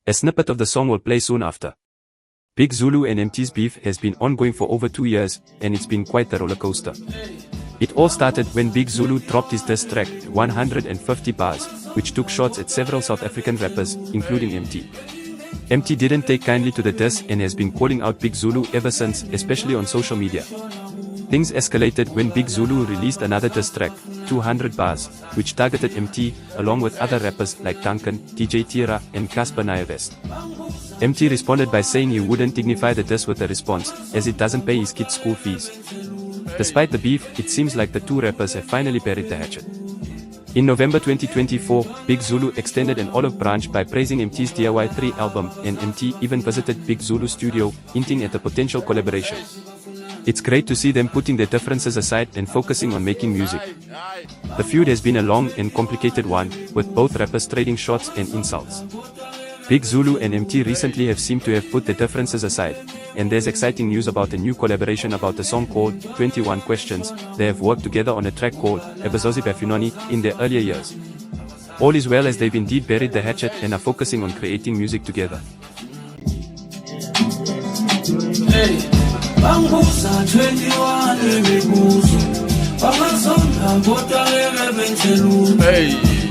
A snippet of the song will play soon after. Big Zulu and MT's beef has been ongoing for over 2 years, and it's been quite the roller coaster. It all started when Big Zulu dropped his diss track, 150 Bars, which took shots at several South African rappers, including MT. MT didn't take kindly to the diss and has been calling out Big Zulu ever since, especially on social media. Things escalated when Big Zulu released another diss track, 200 Bars, which targeted MT, along with other rappers like Duncan, DJ Tira, and Casper Nyavest. MT responded by saying he wouldn't dignify the diss with a response, as it doesn't pay his kids' school fees. Despite the beef, it seems like the two rappers have finally buried the hatchet. In November 2024, Big Zulu extended an olive branch by praising MT's DIY 3 album, and MT even visited Big Zulu's studio, hinting at a potential collaboration. It's great to see them putting their differences aside and focusing on making music. The feud has been a long and complicated one, with both rappers trading shots and insults. Big Zulu and MT recently have seemed to have put their differences aside, and there's exciting news about a new collaboration about a song called 21 Questions. They have worked together on a track called Ebazozi Bafinoni in their earlier years. All is well, as they've indeed buried the hatchet and are focusing on creating music together. Banguza 21 imibuzo Bangazonda kodwa ngeke benzelulu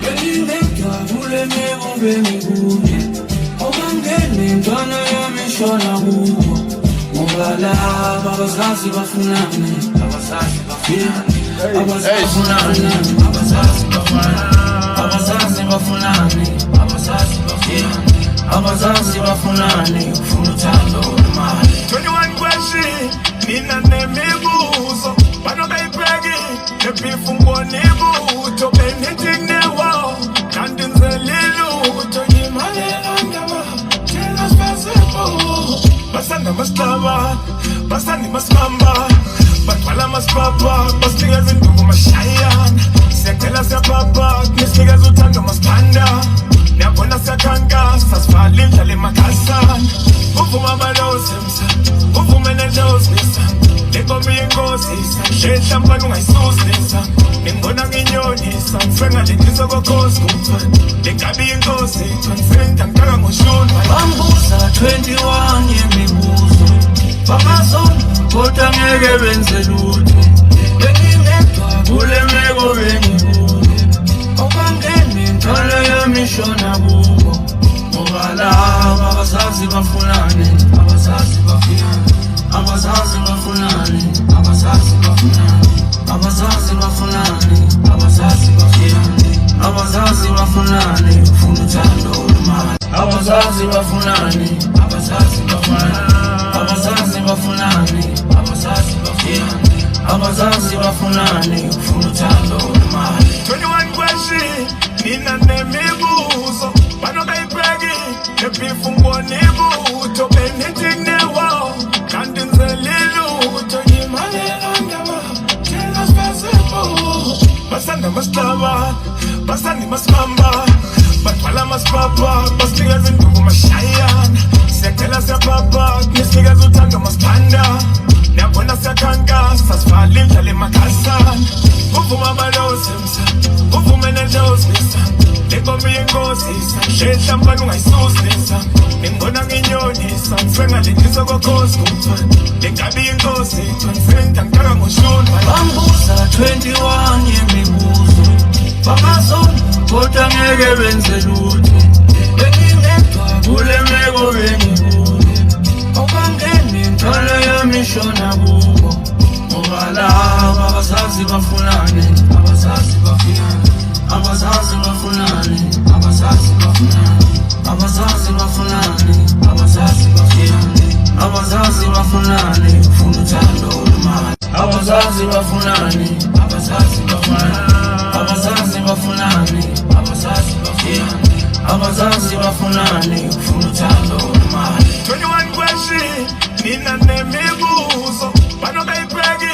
Bengingejabule meko bengikuye Obangene ntwana yami shona kubo Ngoba laba abazazi bafunani Abazazi bafunani Abazazi bafunani Abazazi bafunani Abazazi bafunani Ufuna uthando olumali 21 questions, nina nemibuzo Bano bayibheki, ebifu ngonibuto Anything they want, kanti nzelilutho Yimalela ndaba, tell us possible Basanda mashlaba, basandi masmamba Batwala maspapa, basinikeza induku mashayana Siyakela siyapapa, kunisnikeza uthando masipanda Niyabona siyakhankasa, sivale indlala emakhasana Uvuma amalozi msa, uvuma nendozi nisa Lenkomi yenkosi isa, shehla mpani ungayisusa Ngibona nginyonisa, ngisengalindisa kokhosi kumthwana Lengabi yenkosi, ngisenga ngitaka ngoshuni Bambuza 21 yemibuzo Bangazonda kodwa ngeke benze lutho Bengingedwa kule meko bengikuye Obangene ntwana yami shona kubo Ngoba laba abazazi bafunani Abazazi bafunani Abazazi bafunani Abazazi bafunani Abazazi bafunani Abazazi bafunani Abazazi bafunani Ufuna uthando olumali Abazazi bafunani Abazazi bafunani Abazazi bafunani Abazazi bafunani Abazazi bafunani Ufuna uthando olumali 21 questions, nina nemibuzo Bano bayibheki, ebifu ngonibuto Anything they want, kanti nzelilutho Yimalela ndaba, tell us possible Basanda mashlaba, basandi masmamba Batwala maspapa, basinikeza induku mashayana Siyakela siyapapa, kunisnikeza uthando masipanda Niyabona siyakhankasa, sivale indlala emakhasana Uvuma amalozi msa, uvuma nendozi nisa Lenkomi yenkosi isa, shehla mpani ungayisusa Ngibona nginyonisa, ngisengalindisa kokhosi kumthwana Lengabi yenkosi, ngisenga ngitaka ngoshuni Bambuza 21 yemibuzo Bangazonda kodwa ngeke benze lutho Bengingedwa kule meko bengikuye Obangene ntwana yami shona kubo Ngoba laba abazazi bafunani Abazazi bafunani Abazazi bafunani Abazazi bafunani Abazazi bafunani Abazazi bafunani Abazazi bafunani Ufuna uthando olumali Abazazi bafunani Abazazi bafunani Abazazi bafunani Abazazi bafunani Abazazi bafunani Ufuna uthando olumali 21 questions, nina nemibuzo Bano bayibheki,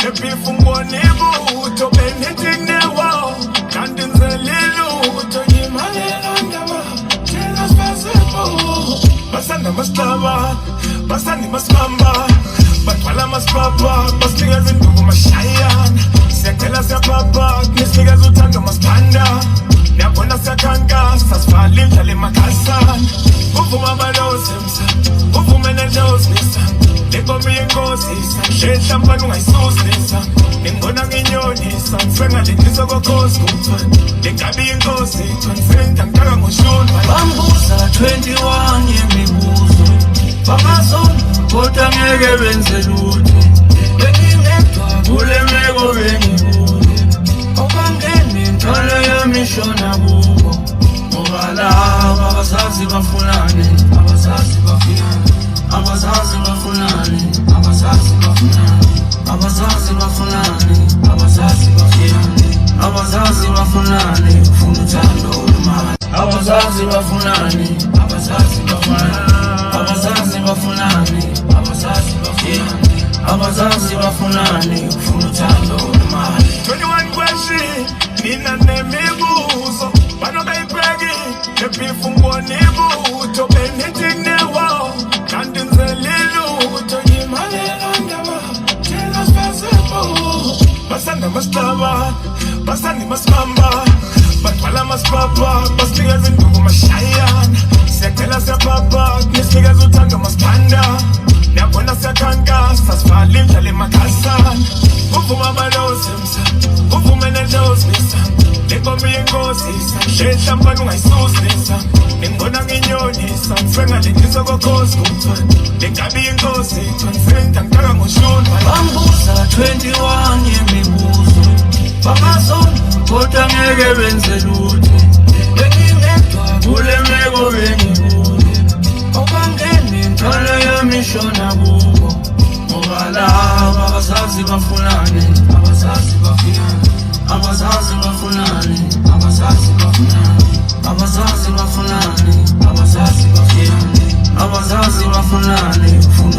ebifu ngonibuto Anything they want, kanti nzelilutho Yimalela ndaba, tell us possible Basanda mashlaba, basandi masmamba Batwala maspapa, basinikeza induku mashayana Siyakela siyapapa, kunisnikeza uthando masipanda Niyabona siyakhankasa, sivale indlala emakhasana ingosisa shehlamba ungayisusa ngibona nginyonisa sengalethisa kokhosi kumfana lengabi inkosi transcenda ngitaka ngoshuni bambuza 21 yemibuzo bamazona kodwa ngeke benze lutho bengingedwa kule meko bengibuye okangeni ntolo yamishona kubo ngoba laba abazazi bafunani abazazi bafunani abazazi bafunani abazazi bafunani abazazi bafunani abazazi bafunani abazazi bafunani ufuna uthando olumali abazazi bafunani abazazi bafunani abazazi bafunani abazazi bafunani abazazi bafunani ufuna uthando olumali 21 question nina nemibuzo banobeyibheki nebifu ngibona ibutho anything newo kanti ngizelile utho ngimalela ndaba thina sifezebo basanda masicaba basanda masibamba batwala masipapa basinikeza induku mashayana siyacela siyapapa nisinikeza uthando masithanda niyabona siyakhankasa sivala imidlalo emakhasana uvuma amalozi msa uvume nendozi misa lenkomo yenkosisa shehlamba ungayisusa ngibona nginyonisa sengalethisa kokhosi kumfana lengabi inkosi transcenda ngitaka ngoshuni bambuza 21 yemibuzo bamazona kodwa ngeke benze lutho bengingedwa kule meko bengibuye okangeni ntolo yamishona kubo ngoba laba abazazi bafunani abazazi bafunani abazazi bafunani abazazi bafunani abazazi bafunani abazazi bafunani abazazi bafunani ufuna